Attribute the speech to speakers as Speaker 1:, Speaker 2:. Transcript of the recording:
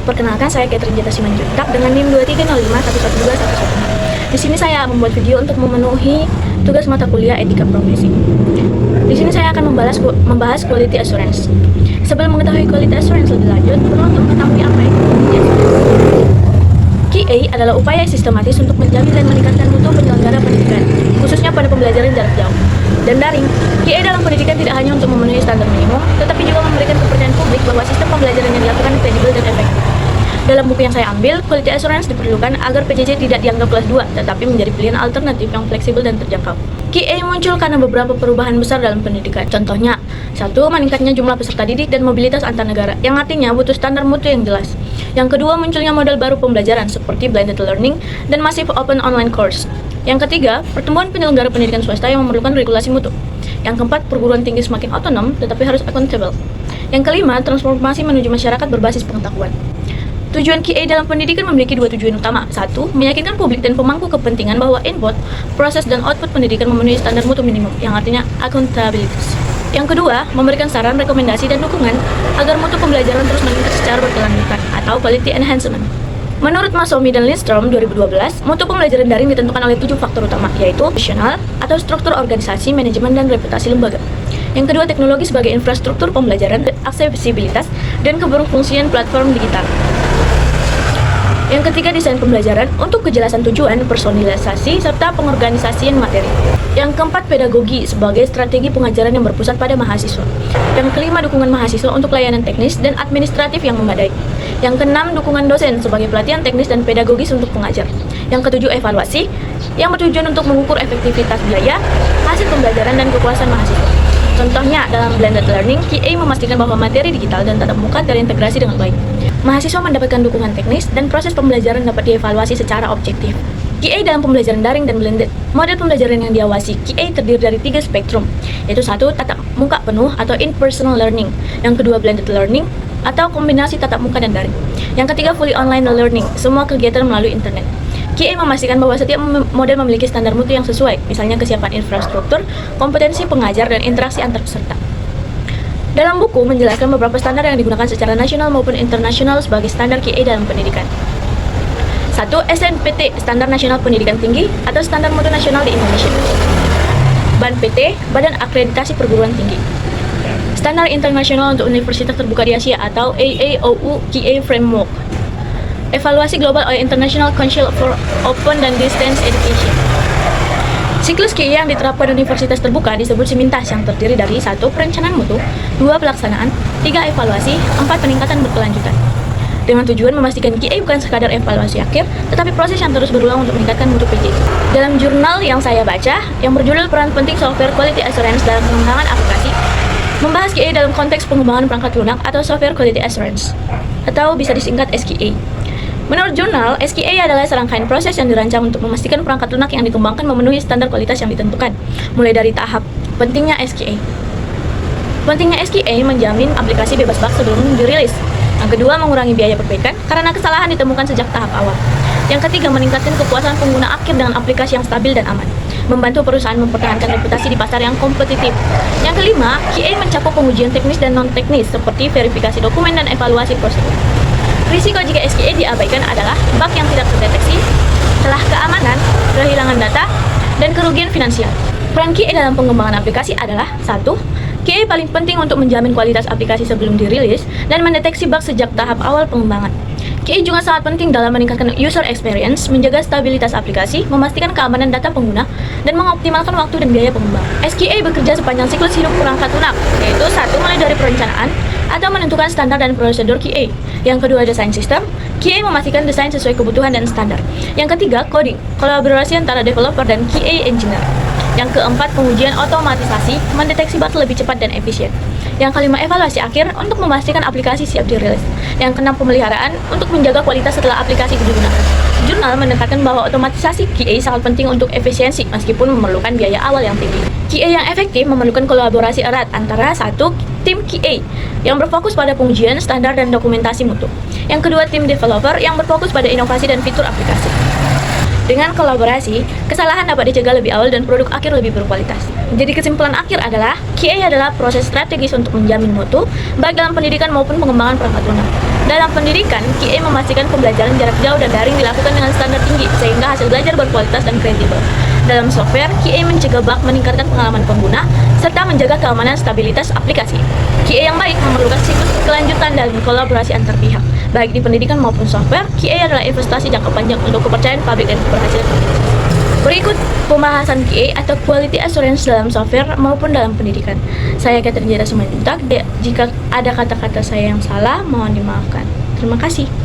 Speaker 1: Perkenalkan, saya Catherine Jeta Simanjuntak dengan NIM 230511211. Di sini saya membuat video untuk memenuhi tugas mata kuliah etika profesi. Di sini saya akan membahas quality assurance. Sebelum mengetahui quality assurance lebih lanjut, perlu untuk mengetahui apa itu quality assurance. QA adalah upaya sistematis untuk menjamin dan meningkatkan mutu penyelenggara pendidikan, khususnya pada pembelajaran jarak jauh dan daring. QA dalam pendidikan tidak hanya untuk memenuhi standar minimum, tetapi juga memberikan kepercayaan publik bahwa sistem pembelajaran yang dilakukan kredibel dan efektif. Dalam buku yang saya ambil, quality assurance diperlukan agar PJJ tidak dianggap kelas 2, tetapi menjadi pilihan alternatif yang fleksibel dan terjangkau. QA muncul karena beberapa perubahan besar dalam pendidikan. Contohnya, 1. Meningkatnya jumlah peserta didik dan mobilitas antar negara, yang artinya butuh standar mutu yang jelas. Yang kedua, munculnya model baru pembelajaran seperti blended learning dan massive open online course. Yang ketiga, pertumbuhan penyelenggara pendidikan swasta yang memerlukan regulasi mutu. Yang keempat, perguruan tinggi semakin otonom tetapi harus accountable. Yang kelima, transformasi menuju masyarakat berbasis pengetahuan. Tujuan QA dalam pendidikan memiliki dua tujuan utama. 1. Meyakinkan publik dan pemangku kepentingan bahwa input, proses, dan output pendidikan memenuhi standar mutu minimum, yang artinya accountability. Yang kedua, memberikan saran, rekomendasi, dan dukungan agar mutu pembelajaran terus meningkat secara berkelanjutan, atau quality enhancement. Menurut Masomi dan Lindstrom 2012, mutu pembelajaran daring ditentukan oleh 7 faktor utama, yaitu profesional atau struktur organisasi, manajemen, dan reputasi lembaga. Yang kedua, teknologi sebagai infrastruktur pembelajaran, aksesibilitas, dan keberfungsian platform digital. Yang ketiga, desain pembelajaran untuk kejelasan tujuan, personalisasi, serta pengorganisasian materi. Yang keempat, pedagogi sebagai strategi pengajaran yang berpusat pada mahasiswa. Yang kelima, dukungan mahasiswa untuk layanan teknis dan administratif yang memadai. Yang keenam, dukungan dosen sebagai pelatihan teknis dan pedagogis untuk pengajar. Yang ketujuh, evaluasi yang bertujuan untuk mengukur efektivitas biaya, hasil pembelajaran, dan kepuasan mahasiswa. Contohnya, dalam blended learning, QA memastikan bahwa materi digital dan tatap muka terintegrasi dengan baik. Mahasiswa mendapatkan dukungan teknis dan proses pembelajaran dapat dievaluasi secara objektif. QA dalam pembelajaran daring dan blended. Model pembelajaran yang diawasi QA terdiri dari 3 spektrum, yaitu 1. Tatap muka penuh atau in-person learning. Yang kedua, blended learning atau kombinasi tatap muka dan daring. Yang ketiga, fully online learning, semua kegiatan melalui internet. QA memastikan bahwa setiap model memiliki standar mutu yang sesuai, misalnya kesiapan infrastruktur, kompetensi pengajar, dan interaksi antar peserta. Dalam buku menjelaskan beberapa standar yang digunakan secara nasional maupun internasional sebagai standar QA dalam pendidikan. 1. SNPT, Standar Nasional Pendidikan Tinggi atau Standar Mutu Nasional di Indonesia. BAN PT, Badan Akreditasi Perguruan Tinggi. Standar Internasional untuk Universitas Terbuka di Asia atau AAOU QA Framework. Evaluasi global oleh International Council for Open dan Distance Education. Siklus QA yang diterapkan universitas terbuka disebut Simintas, yang terdiri dari 1. Perencanaan mutu, 2. Pelaksanaan, 3. Evaluasi, 4. Peningkatan berkelanjutan. Dengan tujuan memastikan QA bukan sekadar evaluasi akhir, tetapi proses yang terus berulang untuk meningkatkan mutu PJ. Dalam jurnal yang saya baca, yang berjudul Peran Penting Software Quality Assurance dalam Pengembangan Aplikasi, membahas QA dalam konteks pengembangan perangkat lunak atau Software Quality Assurance, atau bisa disingkat SQA. Menurut jurnal, SQA adalah serangkaian proses yang dirancang untuk memastikan perangkat lunak yang dikembangkan memenuhi standar kualitas yang ditentukan, mulai dari tahap pentingnya SQA. Pentingnya SQA menjamin aplikasi bebas bug sebelum dirilis. Yang kedua, mengurangi biaya perbaikan karena kesalahan ditemukan sejak tahap awal. Yang ketiga, meningkatkan kepuasan pengguna akhir dengan aplikasi yang stabil dan aman, membantu perusahaan mempertahankan reputasi di pasar yang kompetitif. Yang kelima, QA mencakup pengujian teknis dan non-teknis seperti verifikasi dokumen dan evaluasi prosedur. Risiko jika SQA diabaikan adalah bug yang tidak terdeteksi, celah keamanan, kehilangan data, dan kerugian finansial. Peran QA dalam pengembangan aplikasi adalah 1. QA paling penting untuk menjamin kualitas aplikasi sebelum dirilis dan mendeteksi bug sejak tahap awal pengembangan. QA juga sangat penting dalam meningkatkan user experience, menjaga stabilitas aplikasi, memastikan keamanan data pengguna, dan mengoptimalkan waktu dan biaya pengembangan. SQA bekerja sepanjang siklus hidup perangkat lunak, yaitu 1. Mulai dari perencanaan atau menentukan standar dan prosedur QA. Yang kedua, desain sistem. QA memastikan desain sesuai kebutuhan dan standar. Yang ketiga, coding, kolaborasi antara developer dan QA engineer. Yang keempat, pengujian otomatisasi, mendeteksi bug lebih cepat dan efisien. Yang kelima, evaluasi akhir untuk memastikan aplikasi siap dirilis. Yang keenam, pemeliharaan untuk menjaga kualitas setelah aplikasi digunakan. Jurnal menekankan bahwa otomatisasi QA sangat penting untuk efisiensi meskipun memerlukan biaya awal yang tinggi. QA yang efektif memerlukan kolaborasi erat antara 1. Tim QA yang berfokus pada pengujian, standar, dan dokumentasi mutu. Yang kedua, tim developer yang berfokus pada inovasi dan fitur aplikasi. Dengan kolaborasi, kesalahan dapat dicegah lebih awal dan produk akhir lebih berkualitas. Jadi kesimpulan akhir adalah QA adalah proses strategis untuk menjamin mutu, baik dalam pendidikan maupun pengembangan perangkat lunak. Dalam pendidikan, QA memastikan pembelajaran jarak jauh dan daring dilakukan dengan standar tinggi sehingga hasil belajar berkualitas dan kredibel. Dalam software, QA mencegah bug, meningkatkan pengalaman pengguna, serta menjaga keamanan stabilitas aplikasi. QA yang baik memerlukan siklus kelanjutan dan kolaborasi antar pihak. Baik di pendidikan maupun software, QA adalah investasi jangka panjang untuk kepercayaan publik dan keberhasilan organisasi. Berikut pembahasan QA atau Quality Assurance dalam software maupun dalam pendidikan. Saya Catherine Jera Sumaituntak. Jika ada kata-kata saya yang salah, mohon dimaafkan. Terima kasih.